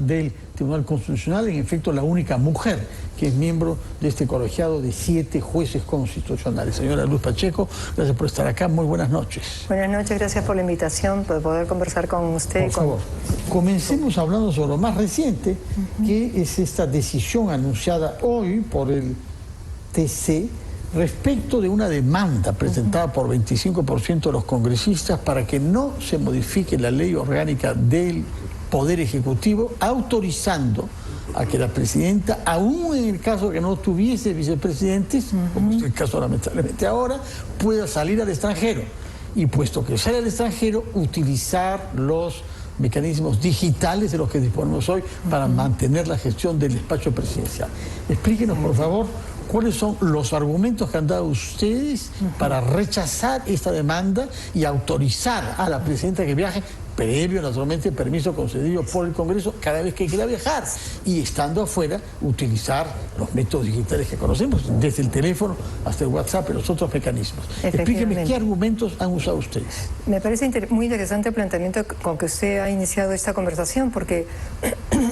del Tribunal Constitucional, en efecto la única mujer que es miembro de este colegiado de 7 jueces constitucionales. Señora Luz Pacheco, gracias por estar acá, muy buenas noches. Buenas noches, gracias por la invitación, por poder conversar con usted. Por favor, comencemos hablando sobre lo más reciente, que es esta decisión anunciada hoy por el TC respecto de una demanda presentada por 25% de los congresistas para que no se modifique la ley orgánica del Poder Ejecutivo, autorizando a que la presidenta, aún en el caso que no tuviese vicepresidentes, como es el caso lamentablemente ahora, pueda salir al extranjero. Y puesto que sale al extranjero, utilizar los mecanismos digitales de los que disponemos hoy para mantener la gestión del despacho presidencial. Explíquenos, por favor, ¿cuáles son los argumentos que han dado ustedes para rechazar esta demanda y autorizar a la presidenta que viaje, previo, naturalmente, permiso concedido por el Congreso cada vez que quiera viajar, y estando afuera, utilizar los métodos digitales que conocemos, desde el teléfono hasta el WhatsApp y los otros mecanismos? Explíqueme qué argumentos han usado ustedes. Me parece muy interesante el planteamiento con que usted ha iniciado esta conversación, porque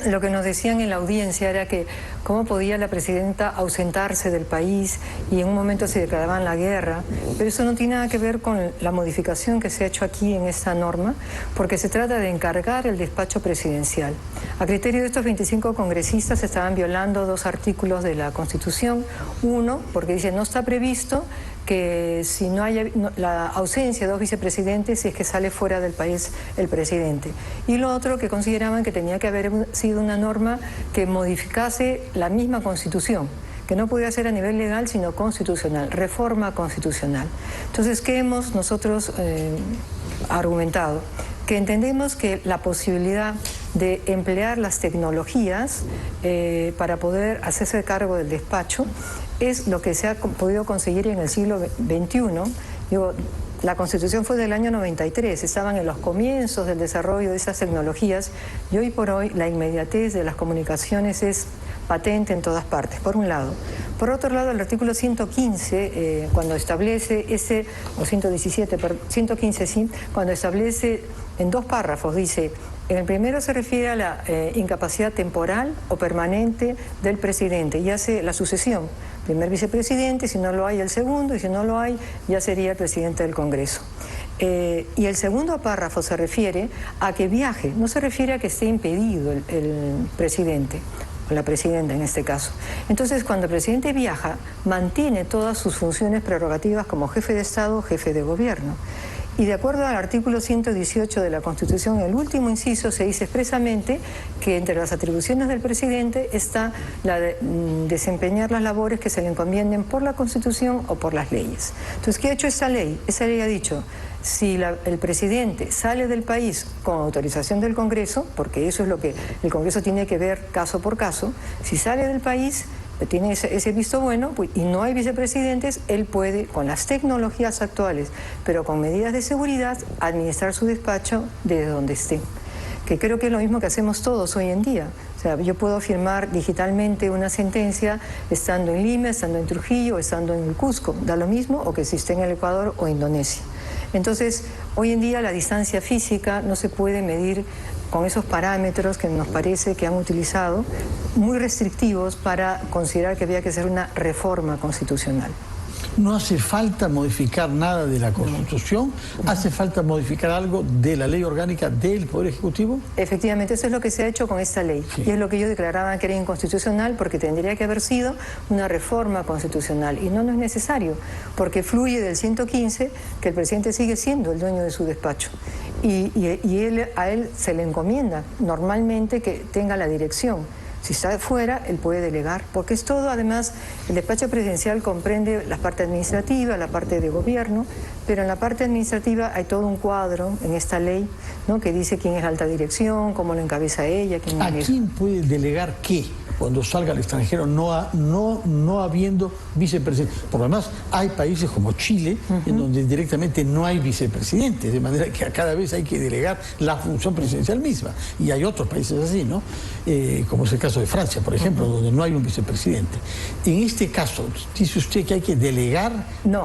lo que nos decían en la audiencia era que cómo podía la presidenta ausentarse del país y en un momento se declaraban la guerra, pero eso no tiene nada que ver con la modificación que se ha hecho aquí en esta norma, porque se trata de encargar el despacho presidencial. A criterio de estos 25 congresistas estaban violando 2 artículos de la Constitución. Uno, porque dice no está previsto que si no hay la ausencia de 2 vicepresidentes, si es que sale fuera del país el presidente. Y lo otro, que consideraban que tenía que haber sido una norma que modificase la misma Constitución, que no podía ser a nivel legal, sino constitucional, reforma constitucional. Entonces, ¿qué hemos nosotros argumentado? Que entendemos que la posibilidad de emplear las tecnologías para poder hacerse cargo del despacho es lo que se ha podido conseguir en el siglo XXI. Digo, la Constitución fue del año 93, estaban en los comienzos del desarrollo de esas tecnologías, y hoy por hoy la inmediatez de las comunicaciones es patente en todas partes, por un lado. Por otro lado, el artículo 115, cuando establece o 117, 115 sí, cuando establece en 2 párrafos, dice, en el primero se refiere a la incapacidad temporal o permanente del presidente y hace la sucesión. Primer vicepresidente, si no lo hay el segundo, y si no lo hay, ya sería el presidente del Congreso. Y el segundo párrafo se refiere a que viaje, no se refiere a que esté impedido el presidente, o la presidenta en este caso. Entonces, cuando el presidente viaja, mantiene todas sus funciones prerrogativas como jefe de Estado, jefe de gobierno. Y de acuerdo al artículo 118 de la Constitución, el último inciso, se dice expresamente que entre las atribuciones del presidente está la de desempeñar las labores que se le encomienden por la Constitución o por las leyes. Entonces, ¿qué ha hecho esta ley? Esa ley ha dicho, si el presidente sale del país con autorización del Congreso, porque eso es lo que el Congreso tiene que ver caso por caso, si sale del país, tiene ese visto bueno, pues, y no hay vicepresidentes, él puede, con las tecnologías actuales, pero con medidas de seguridad, administrar su despacho desde donde esté. Que creo que es lo mismo que hacemos todos hoy en día. O sea, yo puedo firmar digitalmente una sentencia estando en Lima, estando en Trujillo, estando en el Cusco, da lo mismo, o que si esté en el Ecuador o Indonesia. Entonces, hoy en día la distancia física no se puede medir con esos parámetros que nos parece que han utilizado, muy restrictivos para considerar que había que hacer una reforma constitucional. ¿No hace falta modificar nada de la Constitución? ¿Hace falta modificar algo de la ley orgánica del Poder Ejecutivo? Efectivamente, eso es lo que se ha hecho con esta ley. Sí. Y es lo que ellos declaraban que era inconstitucional, porque tendría que haber sido una reforma constitucional. Y no es necesario, porque fluye del 115 que el presidente sigue siendo el dueño de su despacho. Y a él se le encomienda normalmente que tenga la dirección. Si está fuera, él puede delegar, porque es todo, además, el despacho presidencial comprende la parte administrativa, la parte de gobierno, pero en la parte administrativa hay todo un cuadro en esta ley, ¿no?, que dice quién es la alta dirección, cómo lo encabeza ella, quién ¿A quién puede delegar qué? cuando salga al extranjero no habiendo vicepresidente. Por lo demás, hay países como Chile, en donde directamente no hay vicepresidentes, de manera que cada vez hay que delegar la función presidencial misma. Y hay otros países así, ¿no? Como es el caso de Francia, por ejemplo, donde no hay un vicepresidente. En este caso, dice usted que hay que delegar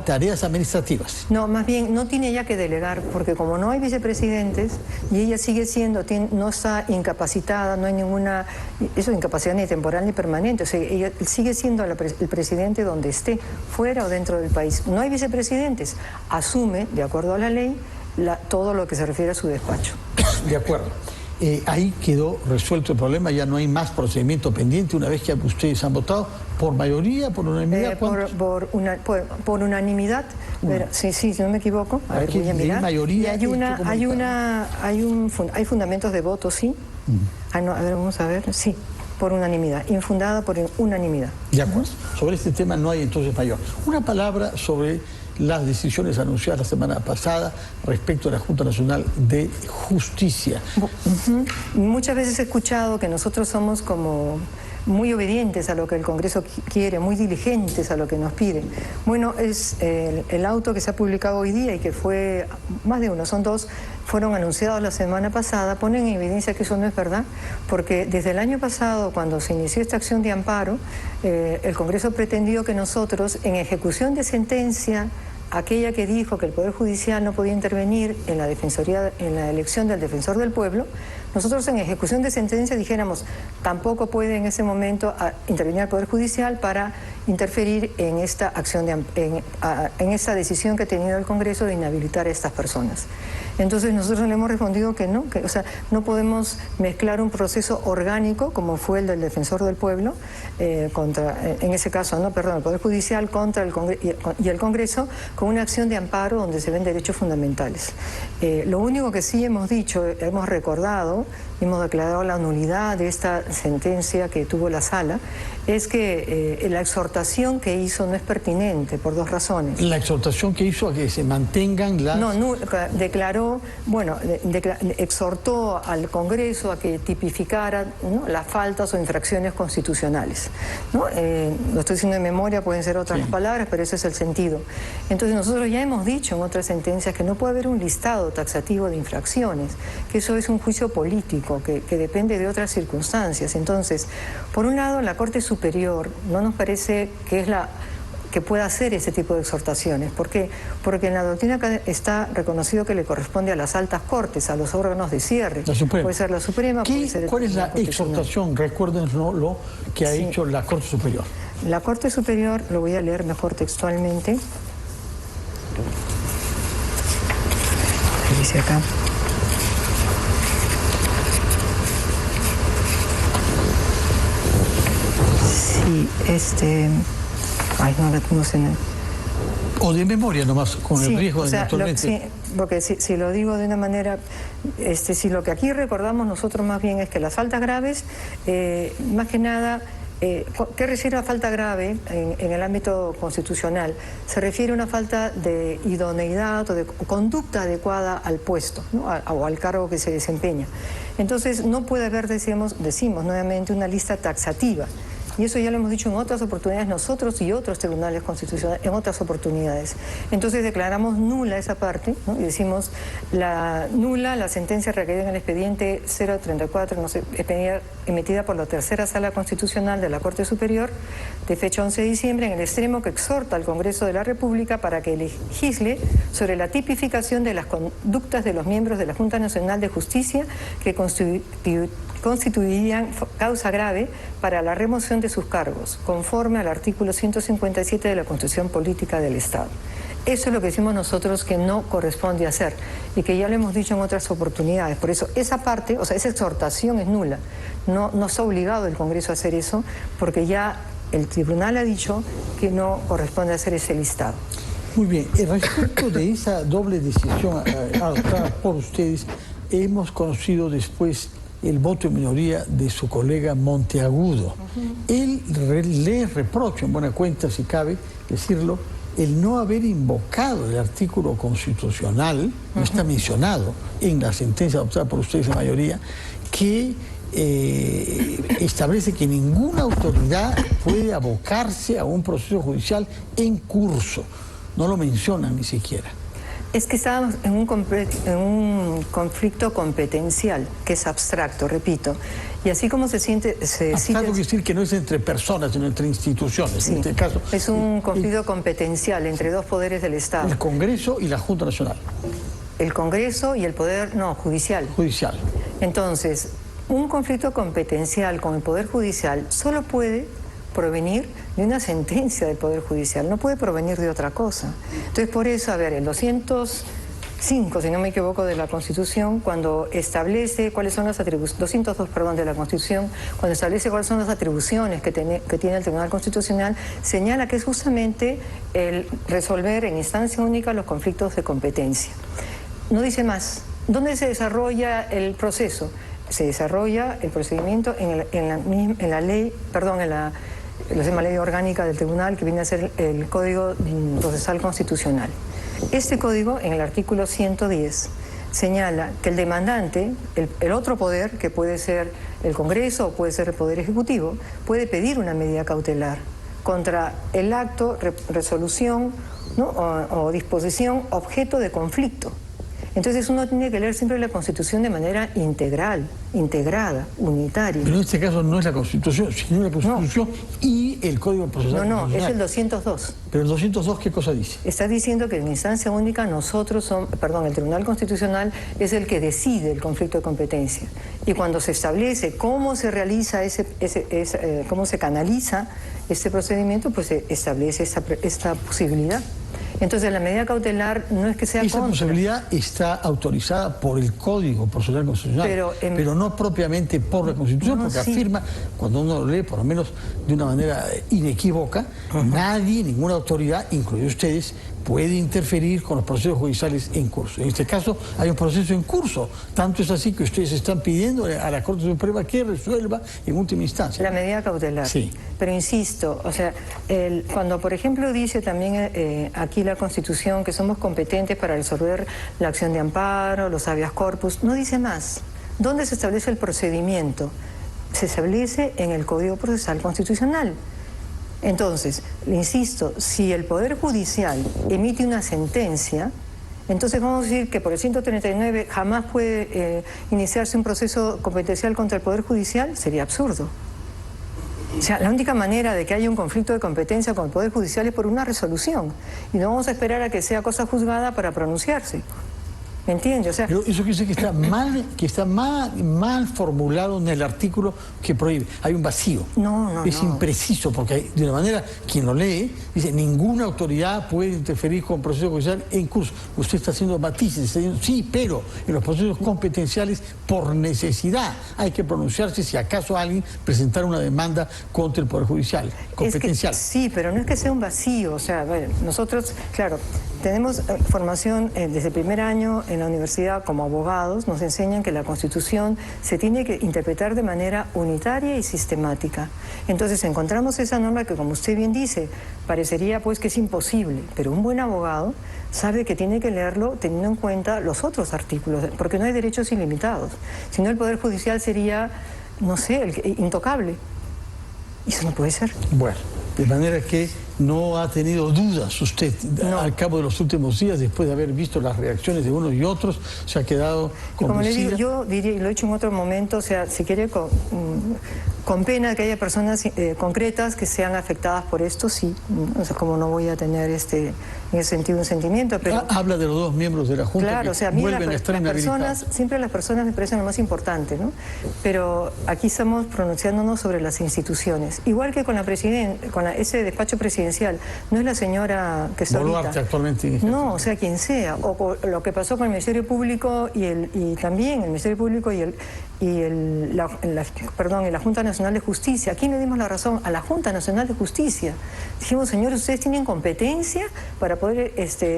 tareas administrativas. No, más bien no tiene ya que delegar, porque como no hay vicepresidentes y ella sigue siendo, no está incapacitada, no hay ninguna, eso de incapacidad ni temporal ni permanente, o sea, ella sigue siendo el presidente donde esté, fuera o dentro del país. No hay vicepresidentes, asume, de acuerdo a la ley, todo lo que se refiere a su despacho. De acuerdo. Ahí quedó resuelto el problema, ya no hay más procedimiento pendiente una vez que ustedes han votado por mayoría, por unanimidad. Por unanimidad, pero, sí, si no me equivoco, a ver, voy a mirar. Mayoría hay fundamentos de voto, sí. A ver, vamos a ver, sí, por unanimidad, infundada por unanimidad. De acuerdo. Sobre este tema no hay entonces mayor. Una palabra sobre las decisiones anunciadas la semana pasada respecto a la Junta Nacional de Justicia. Muchas veces he escuchado que nosotros somos como muy obedientes a lo que el Congreso quiere, muy diligentes a lo que nos pide. Bueno, es el auto que se ha publicado hoy día y que fue más de uno, son dos, fueron anunciados la semana pasada, ponen en evidencia que eso no es verdad, porque desde el año pasado, cuando se inició esta acción de amparo, el Congreso pretendió que nosotros, en ejecución de sentencia, aquella que dijo que el Poder Judicial no podía intervenir en la defensoría, en la elección del defensor del pueblo, nosotros en ejecución de sentencia dijéramos, tampoco puede en ese momento intervenir el Poder Judicial para interferir en esta acción en esta decisión que ha tenido el Congreso de inhabilitar a estas personas. Entonces nosotros le hemos respondido que no, o sea, no podemos mezclar un proceso orgánico como fue el del defensor del pueblo en ese caso, el Poder Judicial contra el Congreso con una acción de amparo donde se ven derechos fundamentales. Lo único que sí hemos dicho, hemos recordado, hemos declarado la nulidad de esta sentencia que tuvo la Sala, es que la exhortación que hizo no es pertinente por dos razones. La exhortación que hizo a que se mantengan las... No, declaró, exhortó al Congreso a que tipificara, ¿no?, las faltas o infracciones constitucionales, ¿no? Lo estoy diciendo de memoria, pueden ser otras palabras, pero ese es el sentido. Entonces nosotros ya hemos dicho en otras sentencias que no puede haber un listado taxativo de infracciones, que eso es un juicio político, que depende de otras circunstancias. Entonces, por un lado, la Corte Superior no nos parece que pueda hacer ese tipo de exhortaciones. ¿Por qué? Porque en la doctrina está reconocido que le corresponde a las altas cortes, a los órganos de cierre. La Suprema. Puede ser la Suprema, puede ser... ¿Cuál es la exhortación? Recuérdenos lo que ha hecho la Corte Superior. La Corte Superior, lo voy a leer mejor textualmente. ¿Qué dice acá? Sí, ay, no sé. O de memoria nomás, con el riesgo de actualmente. Sí, porque si lo digo de una manera, si lo que aquí recordamos nosotros más bien es que las faltas graves, más que nada, ¿qué refiere a falta grave en el ámbito constitucional? Se refiere a una falta de idoneidad o de conducta adecuada al puesto, ¿no?, o al cargo que se desempeña. Entonces no puede haber, decimos nuevamente, una lista taxativa. Y eso ya lo hemos dicho en otras oportunidades nosotros y otros tribunales constitucionales, en otras oportunidades. Entonces declaramos nula esa parte, ¿no?, y decimos nula la sentencia requerida en el expediente 034, emitida por la tercera Sala Constitucional de la Corte Superior, de fecha 11 de diciembre, en el extremo que exhorta al Congreso de la República para que legisle sobre la tipificación de las conductas de los miembros de la Junta Nacional de Justicia que constituirían causa grave para la remoción de sus cargos, conforme al artículo 157 de la Constitución Política del Estado. Eso es lo que decimos nosotros que no corresponde hacer y que ya lo hemos dicho en otras oportunidades. Por eso esa parte, o sea, esa exhortación es nula. No está obligado el Congreso a hacer eso porque ya el tribunal ha dicho que no corresponde hacer ese listado. Muy bien. Respecto de esa doble decisión adoptada por ustedes, hemos conocido después el voto de minoría de su colega Monteagudo. Él le reprocha, en buena cuenta, si cabe decirlo, el no haber invocado el artículo constitucional, no está mencionado en la sentencia adoptada por ustedes en mayoría, que establece que ninguna autoridad puede abocarse a un proceso judicial en curso. No lo mencionan ni siquiera. Es que estábamos en un conflicto competencial, que es abstracto, repito. Y así como se siente... Abstracto quiere decir que no es entre personas, sino entre instituciones. Sí, en este caso, es un conflicto competencial entre dos poderes del Estado. El Congreso y la Junta Nacional. El Congreso y el poder, no, judicial. Judicial. Entonces, un conflicto competencial con el Poder Judicial solo puede provenir de una sentencia del Poder Judicial, no puede provenir de otra cosa. Entonces, por eso, a ver, el 205, si no me equivoco, de la Constitución, cuando establece cuáles son las atribuciones, 202, perdón, de la Constitución, cuando establece cuáles son las atribuciones que tiene el Tribunal Constitucional, señala que es justamente el resolver en instancia única los conflictos de competencia. No dice más. ¿Dónde se desarrolla el proceso? Se desarrolla el procedimiento en la ley, perdón, en la ley orgánica del tribunal, que viene a ser el Código Procesal Constitucional. Este código, en el artículo 110, señala que el demandante, el otro poder, que puede ser el Congreso o puede ser el Poder Ejecutivo, puede pedir una medida cautelar contra el acto, resolución, ¿no? o disposición objeto de conflicto. Entonces uno tiene que leer siempre la Constitución de manera integral, integrada, unitaria. Pero en este caso no es la Constitución, sino la Constitución y el Código Procesal. No, es el 202. Pero el 202, ¿qué cosa dice? Está diciendo que en instancia única el Tribunal Constitucional es el que decide el conflicto de competencia. Y cuando se establece cómo se realiza cómo se canaliza este procedimiento, pues se establece esta posibilidad. Entonces, la medida cautelar no es que sea Esa posibilidad está autorizada por el Código Procesal Constitucional, pero no propiamente por la Constitución, porque afirma, cuando uno lo lee, por lo menos de una manera inequívoca, nadie, ninguna autoridad, incluidos ustedes, puede interferir con los procesos judiciales en curso. En este caso hay un proceso en curso, tanto es así que ustedes están pidiendo a la Corte Suprema que resuelva en última instancia. La medida cautelar. Sí. Pero insisto, o sea, cuando por ejemplo dice también aquí la Constitución que somos competentes para resolver la acción de amparo, los habeas corpus, no dice más. ¿Dónde se establece el procedimiento? Se establece en el Código Procesal Constitucional. Entonces, le insisto, si el Poder Judicial emite una sentencia, entonces vamos a decir que por el 139 jamás puede iniciarse un proceso competencial contra el Poder Judicial, sería absurdo. O sea, la única manera de que haya un conflicto de competencia con el Poder Judicial es por una resolución. Y no vamos a esperar a que sea cosa juzgada para pronunciarse. ¿Me entiende? O sea, pero eso quiere decir que está mal formulado en el artículo que prohíbe. Hay un vacío. Es impreciso, porque de una manera, quien lo lee, dice, ninguna autoridad puede interferir con proceso judicial en curso. Usted está haciendo matices, está diciendo, sí, pero en los procesos competenciales, por necesidad, hay que pronunciarse si acaso alguien presentara una demanda contra el Poder Judicial, competencial. Es que, sí, pero no es que sea un vacío. O sea, bueno, nosotros, claro, tenemos formación desde el primer año en la universidad como abogados, nos enseñan que la Constitución se tiene que interpretar de manera unitaria y sistemática. Entonces encontramos esa norma que, como usted bien dice, parecería pues que es imposible, pero un buen abogado sabe que tiene que leerlo teniendo en cuenta los otros artículos, porque no hay derechos ilimitados. Si no, el Poder Judicial sería, no sé, intocable. Y eso no puede ser. Bueno, de manera que no ha tenido dudas usted al cabo de los últimos días, después de haber visto las reacciones de unos y otros, se ha quedado convencida. Como le digo, yo diría, y lo he dicho en otro momento, o sea, si quiere con pena que haya personas concretas que sean afectadas por esto, sí, o sea, como no voy a tener en ese sentido un sentimiento, pero... Habla de los dos miembros de la Junta, claro, que o sea, mira, vuelven a estar inhabilitados. Siempre las personas me parecen lo más importante, ¿no? Pero aquí estamos pronunciándonos sobre las instituciones. Igual que con ese despacho presidencial, no es la señora que está Boluarte actualmente. No, o sea, quien sea. O lo que pasó con el Ministerio Público y también el Ministerio Público y la Junta Nacional de Justicia. Aquí le dimos la razón a la Junta Nacional de Justicia. Dijimos, señores, ustedes tienen competencia para poder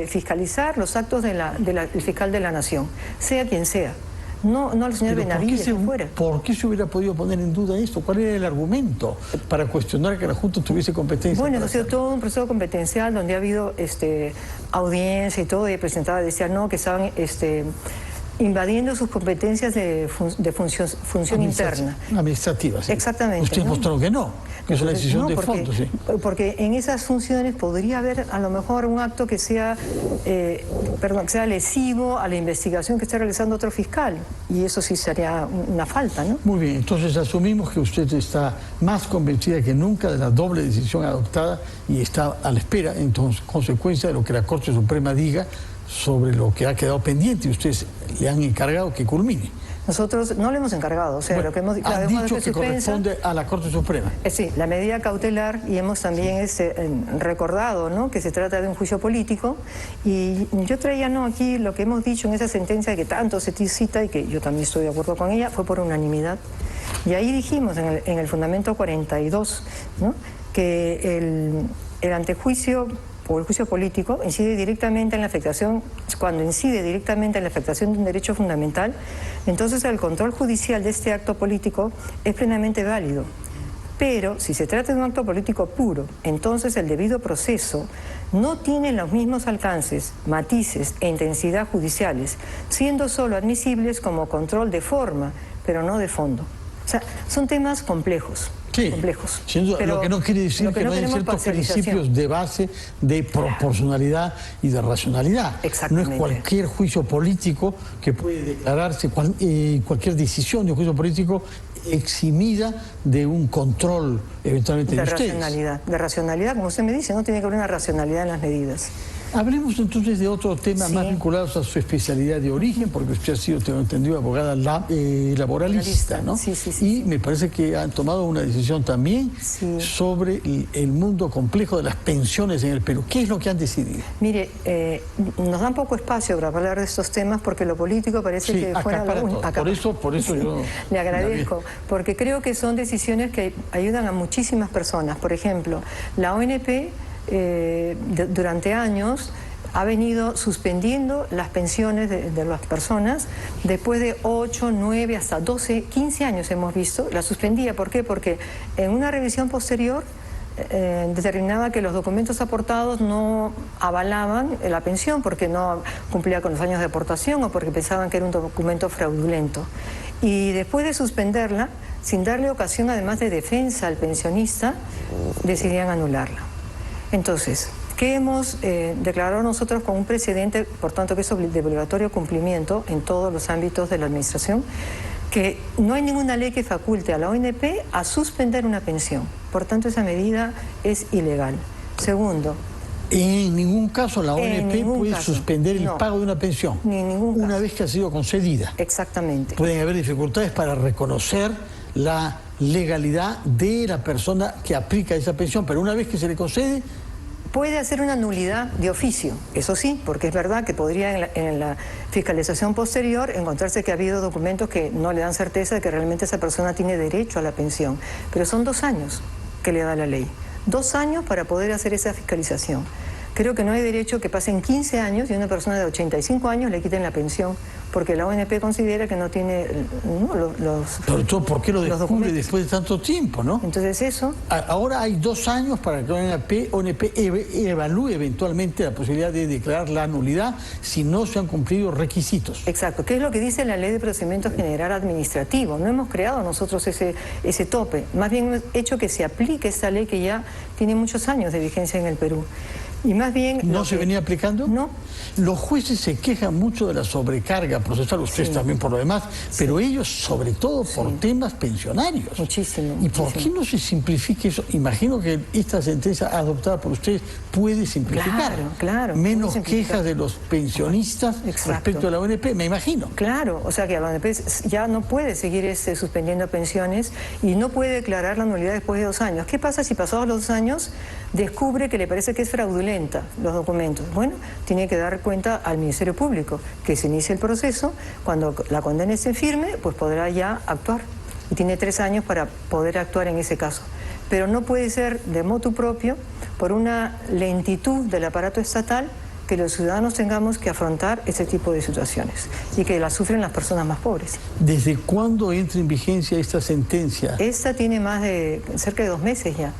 fiscalizar los actos del fiscal de la Nación, sea quien sea. No el señor Benavides fuera. ¿Por qué se hubiera podido poner en duda esto? ¿Cuál era el argumento para cuestionar que la Junta tuviese competencia? Bueno, ha sido todo un proceso competencial donde ha habido audiencia y todo, y el presentador decía no, que estaban invadiendo sus competencias de función interna. Administrativa, sí. Exactamente. Usted ¿no? mostró que no, que es una decisión de fondo, sí. Porque en esas funciones podría haber a lo mejor un acto que sea, que sea lesivo a la investigación que está realizando otro fiscal, y eso sí sería una falta, ¿no? Muy bien, entonces asumimos que usted está más convencida que nunca de la doble decisión adoptada y está a la espera, en consecuencia, de lo que la Corte Suprema diga sobre lo que ha quedado pendiente y ustedes le han encargado que culmine. Nosotros no le hemos encargado, o sea, bueno, lo que hemos han dicho que corresponde a la Corte Suprema. Sí, la medida cautelar, y hemos también recordado, ¿no?, que se trata de un juicio político, y yo traía aquí lo que hemos dicho en esa sentencia que tanto se cita y que yo también estoy de acuerdo con ella, fue por unanimidad. Y ahí dijimos en el fundamento 42, ¿no?, que el antejuicio o el juicio político incide directamente en la afectación, cuando incide directamente en la afectación de un derecho fundamental, entonces el control judicial de este acto político es plenamente válido. Pero si se trata de un acto político puro, entonces el debido proceso no tiene los mismos alcances, matices e intensidad judiciales, siendo solo admisibles como control de forma, pero no de fondo. O sea, son temas complejos. Sí, complejos. Sin duda, lo que no quiere decir que no hay ciertos principios de base de proporcionalidad y de racionalidad. No es cualquier juicio político que puede declararse, cualquier decisión de un juicio político eximida de un control eventualmente de ustedes. De racionalidad, como usted me dice, no tiene que haber una racionalidad en las medidas. Hablemos entonces de otro tema más vinculados a su especialidad de origen, porque usted ha sido, tengo entendido, abogada laboralista, ¿no? Sí. Y me parece que han tomado una decisión también sobre el mundo complejo de las pensiones en el Perú. ¿Qué es lo que han decidido? Mire, nos dan poco espacio para hablar de estos temas porque lo político parece que fuera lo único. Por eso yo le agradezco, porque creo que son decisiones que ayudan a muchísimas personas. Por ejemplo, la ONP durante años ha venido suspendiendo las pensiones de las personas después de 8, 9, hasta 12, 15 años hemos visto, la suspendía. ¿Por qué? Porque en una revisión posterior determinaba que los documentos aportados no avalaban la pensión porque no cumplía con los años de aportación o porque pensaban que era un documento fraudulento. Y después de suspenderla, sin darle ocasión además de defensa al pensionista, decidían anularla. Entonces, ¿qué hemos declarado nosotros con un precedente, por tanto que es de obligatorio cumplimiento en todos los ámbitos de la administración? Que no hay ninguna ley que faculte a la ONP a suspender una pensión. Por tanto, esa medida es ilegal. Segundo, en ningún caso la ONP puede suspender el pago de una pensión. Ni en ningún caso. Una vez que ha sido concedida. Exactamente. Pueden haber dificultades para reconocer la legalidad de la persona que aplica esa pensión, pero una vez que se le concede... Puede hacer una nulidad de oficio, eso sí, porque es verdad que podría en la fiscalización posterior encontrarse que ha habido documentos que no le dan certeza de que realmente esa persona tiene derecho a la pensión, pero son 2 años que le da la ley, 2 años para poder hacer esa fiscalización. Creo que no hay derecho que pasen 15 años y a una persona de 85 años le quiten la pensión, porque la ONP considera que no tiene Pero ¿por qué lo descubre después de tanto tiempo, no? Entonces eso... Ahora hay 2 años para que la ONP evalúe eventualmente la posibilidad de declarar la nulidad si no se han cumplido requisitos. Exacto, que es lo que dice la Ley de Procedimiento General Administrativo. No hemos creado nosotros ese tope, más bien hemos hecho que se aplique esta ley que ya tiene muchos años de vigencia en el Perú. Y más bien... ¿No se venía aplicando? No. Los jueces se quejan mucho de la sobrecarga procesal, ustedes también por lo demás, pero ellos sobre todo por temas pensionarios. Muchísimo. ¿Y por qué no se simplifica eso? Imagino que esta sentencia adoptada por ustedes puede simplificar. Claro. Menos quejas de los pensionistas respecto a la ONP, me imagino. Claro, o sea que la ONP ya no puede seguir suspendiendo pensiones y no puede declarar la nulidad después de 2 años. ¿Qué pasa si pasados los 2 años descubre que le parece que es fraudulenta los documentos? Bueno, tiene que dar cuenta al Ministerio Público, que se inicie el proceso, cuando la condena esté firme, pues podrá ya actuar. Y tiene 3 años para poder actuar en ese caso. Pero no puede ser de motu propio, por una lentitud del aparato estatal, que los ciudadanos tengamos que afrontar ese tipo de situaciones y que las sufren las personas más pobres. ¿Desde cuándo entra en vigencia esta sentencia? Esta tiene cerca de 2 meses ya.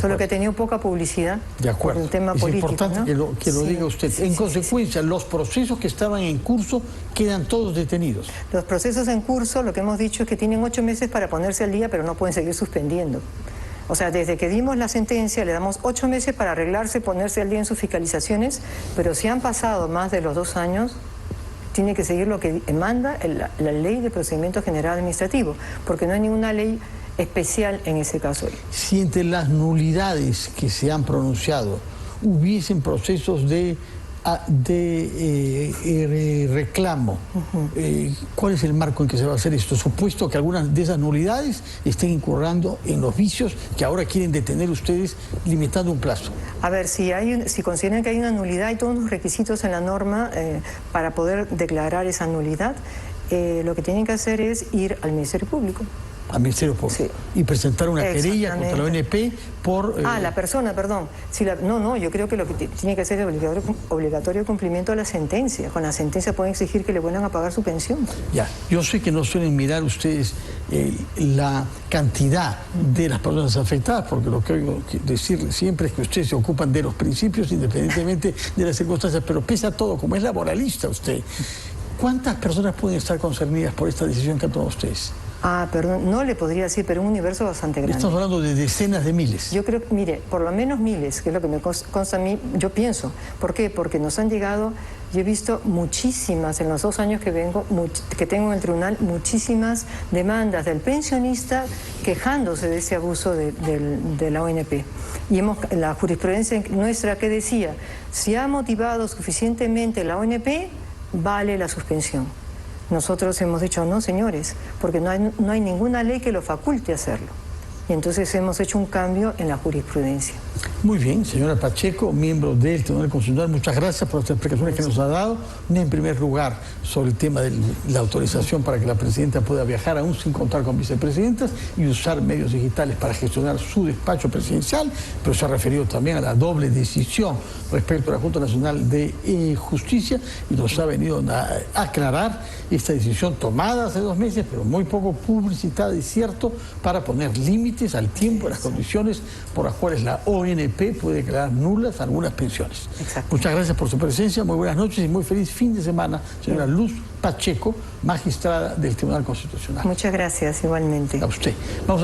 solo que ha tenido poca publicidad. De acuerdo. Por el tema es político, importante, ¿no? que lo diga usted. En consecuencia, los procesos que estaban en curso quedan todos detenidos. Los procesos en curso, lo que hemos dicho es que tienen 8 meses para ponerse al día, pero no pueden seguir suspendiendo. O sea, desde que dimos la sentencia le damos 8 meses para arreglarse, ponerse al día en sus fiscalizaciones, pero si han pasado más de los 2 años, tiene que seguir lo que manda la Ley de Procedimiento General Administrativo, porque no hay ninguna ley especial en ese caso. Si entre las nulidades que se han pronunciado hubiesen procesos de reclamo, ¿cuál es el marco en que se va a hacer esto? Supuesto que algunas de esas nulidades estén incurriendo en los vicios que ahora quieren detener ustedes limitando un plazo. A ver, si consideran que hay una nulidad, hay todos los requisitos en la norma para poder declarar esa nulidad, lo que tienen que hacer es ir al Ministerio Público. Al Ministerio Público. Sí. Y presentar una querella contra la ONP por... la persona, perdón. No, yo creo que lo que tiene que hacer es obligatorio cumplimiento de la sentencia. Con la sentencia pueden exigir que le vuelvan a pagar su pensión. Ya, yo sé que no suelen mirar ustedes la cantidad de las personas afectadas, porque lo que oigo decir siempre es que ustedes se ocupan de los principios independientemente de las circunstancias, pero pese a todo, como es laboralista usted, ¿cuántas personas pueden estar concernidas por esta decisión que han tomado ustedes? Perdón, no le podría decir, pero un universo bastante grande. Estamos hablando de decenas de miles. Yo creo, mire, por lo menos miles, que es lo que me consta a mí, yo pienso. ¿Por qué? Porque nos han llegado, yo he visto muchísimas, en los 2 años que tengo en el tribunal, muchísimas demandas del pensionista quejándose de ese abuso de la ONP. Y la jurisprudencia nuestra que decía, si ha motivado suficientemente la ONP, vale la suspensión. Nosotros hemos dicho, no, señores, porque no hay ninguna ley que lo faculte a hacerlo. Y entonces hemos hecho un cambio en la jurisprudencia. Muy bien, señora Pacheco, miembro del Tribunal Constitucional, muchas gracias por las explicaciones que nos ha dado. En primer lugar, sobre el tema de la autorización para que la presidenta pueda viajar aún sin contar con vicepresidentas y usar medios digitales para gestionar su despacho presidencial, pero se ha referido también a la doble decisión respecto a la Junta Nacional de Justicia y nos ha venido a aclarar esta decisión tomada hace 2 meses, pero muy poco publicitada, es cierto, para poner límites al tiempo y las condiciones por las cuales la ONP puede declarar nulas algunas pensiones. Exacto. Muchas gracias por su presencia, muy buenas noches y muy feliz fin de semana, señora Luz Pacheco, magistrada del Tribunal Constitucional. Muchas gracias, igualmente. A usted.